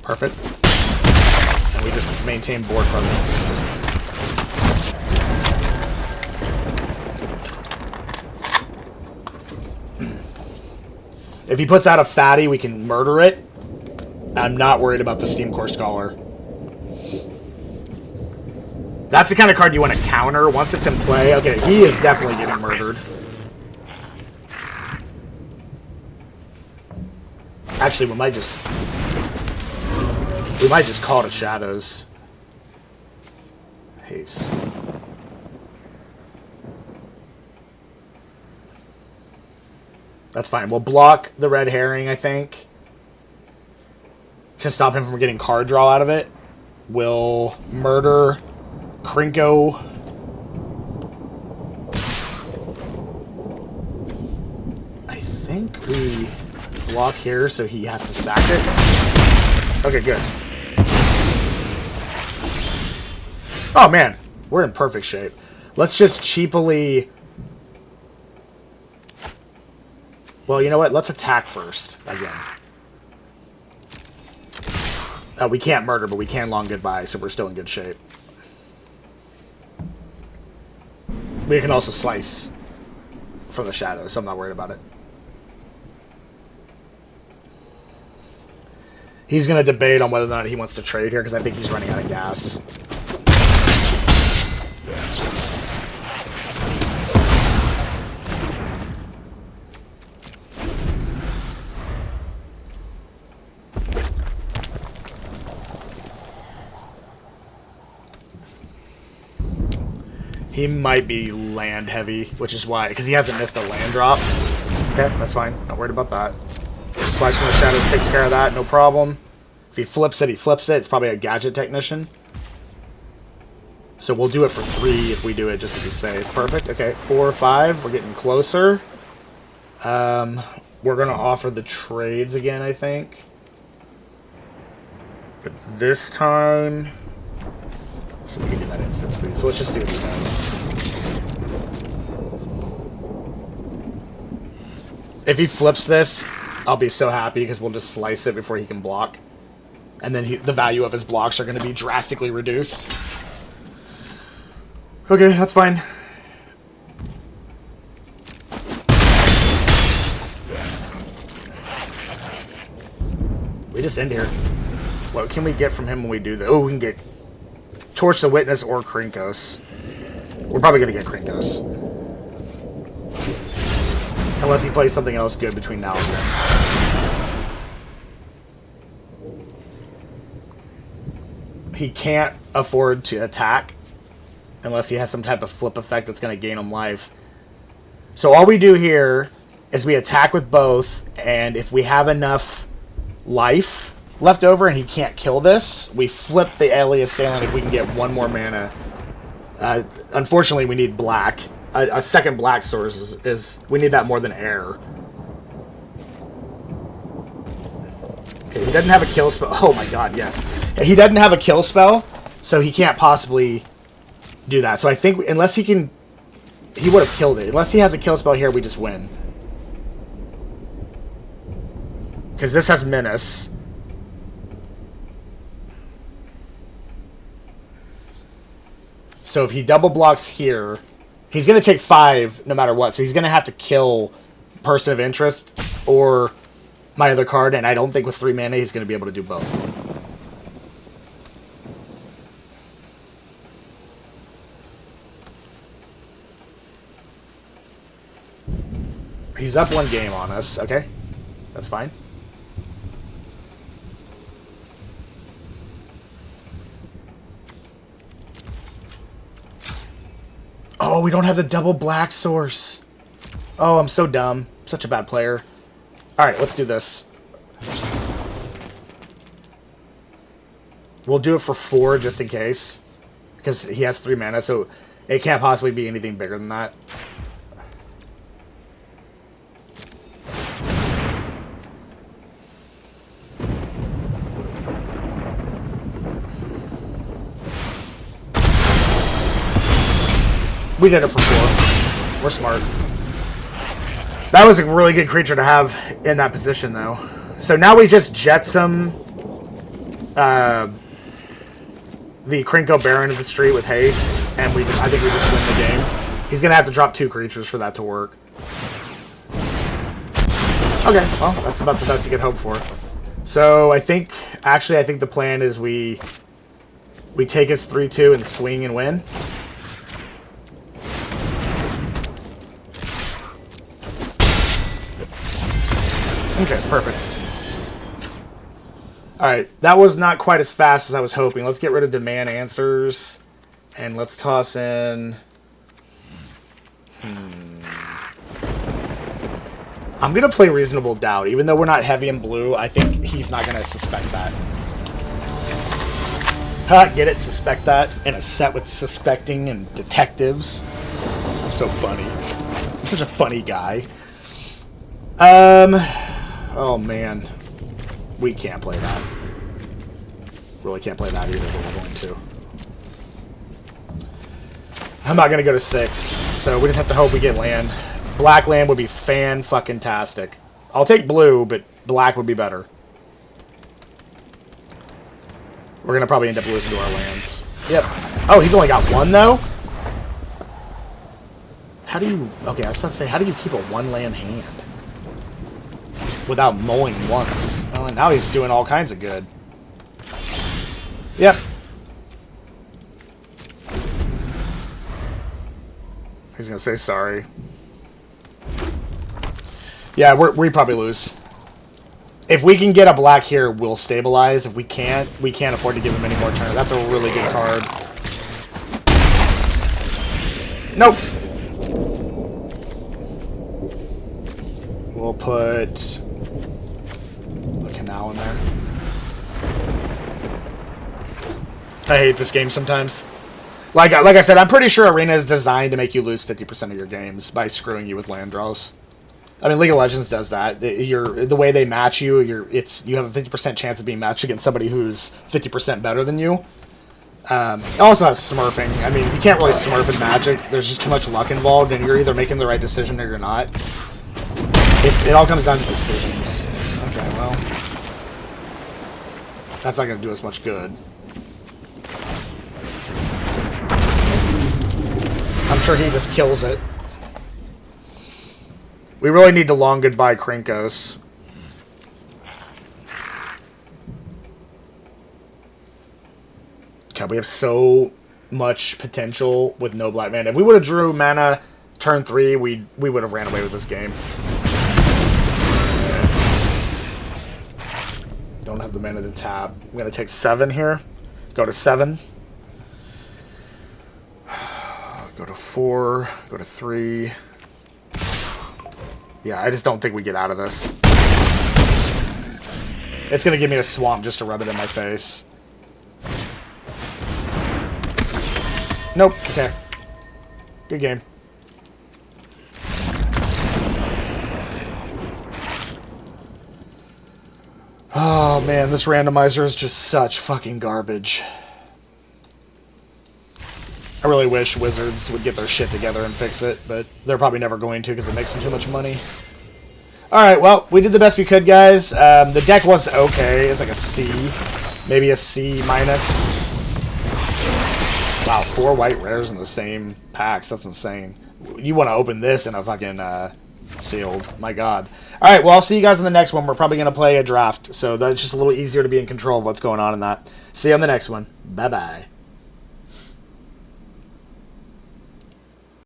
Perfect. And we just maintain board presence. If he puts out a fatty, we can murder it. I'm not worried about the Steam Core Scholar. That's the kind of card you want to counter once it's in play. Okay, he is definitely getting murdered. Actually, we might just call it a Shadows. Haste. That's fine. We'll block the red herring, I think. To stop him from getting card draw out of it. We'll murder Krinko. I think we block here so he has to sack it. Okay, good. Oh, man. We're in perfect shape. Let's just cheaply... Well, you know what? Let's attack first, again. We can't murder, but we can long goodbye, so we're still in good shape. We can also slice from the shadows, so I'm not worried about it. He's going to debate on whether or not he wants to trade here, because I think he's running out of gas. He might be land heavy, which is why, because he hasn't missed a land drop. Okay, that's fine. Not worried about that. Slice from the shadows takes care of that, no problem. If he flips it, he flips it. It's probably a gadget technician. So we'll do it for 3 if we do it just to be safe. Perfect. Okay, 4 or 5. We're getting closer. We're going to offer the trades again, I think. But this time... So we can do that instance speed. So let's just see what he does. If he flips this, I'll be so happy because we'll just slice it before he can block. And then the value of his blocks are going to be drastically reduced. Okay, that's fine. We just end here. What can we get from him when we do that? Oh, we can get Torch the Witness or Krinkos. We're probably going to get Krinkos. Unless he plays something else good between now and then. He can't afford to attack unless he has some type of flip effect that's going to gain him life. So all we do here is we attack with both, and if we have enough life left over and he can't kill this, we flip the Alien Assailant if we can get 1 more mana. Unfortunately, we need black. A second black source is... We need that more than air. Okay, he doesn't have a kill spell. Oh my god, yes. He doesn't have a kill spell, so he can't possibly do that. So I think unless he can... He would have killed it. Unless he has a kill spell here, we just win. Because this has Menace. So if he double blocks here, he's going to take 5 no matter what. So he's going to have to kill Person of Interest or my other card, and I don't think with 3 mana he's going to be able to do both. He's up 1 game on us. Okay, that's fine. Oh, we don't have the double black source. Oh, I'm so dumb. Such a bad player. Alright, let's do this. We'll do it for 4 just in case. Because he has 3 mana, so it can't possibly be anything bigger than that. We did it for 4. We're smart. That was a really good creature to have in that position, though. So now we just Jetsam the Krinko Baron of the Street with haste, and I think we just win the game. He's going to have to drop 2 creatures for that to work. Okay, well, that's about the best you could hope for. So I think the plan is we take his 3-2 and swing and win. Okay, perfect. Alright, that was not quite as fast as I was hoping. Let's get rid of Demand Answers. And let's toss in... I'm going to play Reasonable Doubt. Even though we're not heavy in blue, I think he's not going to suspect that. Get it? Suspect that? In a set with suspecting and detectives. I'm so funny. I'm such a funny guy. Oh man, we can't play that. Really can't play that either, but we're going to. I'm not going to go to 6, so we just have to hope we get land. Black land would be fan-fucking-tastic. I'll take blue, but black would be better. We're gonna probably end up losing to our lands. Yep. Oh, he's only got one, though? How do you... Okay, I was about to say, how do you keep a one-land hand? Without mowing once. Oh, and now he's doing all kinds of good. Yep. He's gonna say sorry. Yeah, we probably lose. If we can get a black here, we'll stabilize. If we can't afford to give him any more turn. That's a really good card. Nope. We'll put a canal in there. I hate this game sometimes. Like I said, I'm pretty sure Arena is designed to make you lose 50% of your games by screwing you with land draws. I mean, League of Legends does that. The way they match you, you have a 50% chance of being matched against somebody who's 50% better than you. It also has smurfing. I mean, you can't really smurf in Magic. There's just too much luck involved, and you're either making the right decision or you're not. It all comes down to decisions. Okay, well, that's not going to do us much good. I'm sure he just kills it. We really need to long goodbye Krinkos. God, we have so much potential with no black mana. If we would have drew mana turn 3, we would have ran away with this game. Don't have the mana to tap. I'm going to take 7 here. Go to 7. Go to 4. Go to 3. Yeah, I just don't think we get out of this. It's going to give me a swamp just to rub it in my face. Nope. Okay. Good game. Oh, man, this randomizer is just such fucking garbage. I really wish Wizards would get their shit together and fix it, but they're probably never going to because it makes them too much money. Alright, well, we did the best we could, guys. The deck was okay. It's like a C. Maybe a C minus. Wow, 4 white rares in the same packs. That's insane. You want to open this in a fucking sealed. My god. Alright, well, I'll see you guys in the next one. We're probably going to play a draft, so that's just a little easier to be in control of what's going on in that. See you on the next one. Bye-bye.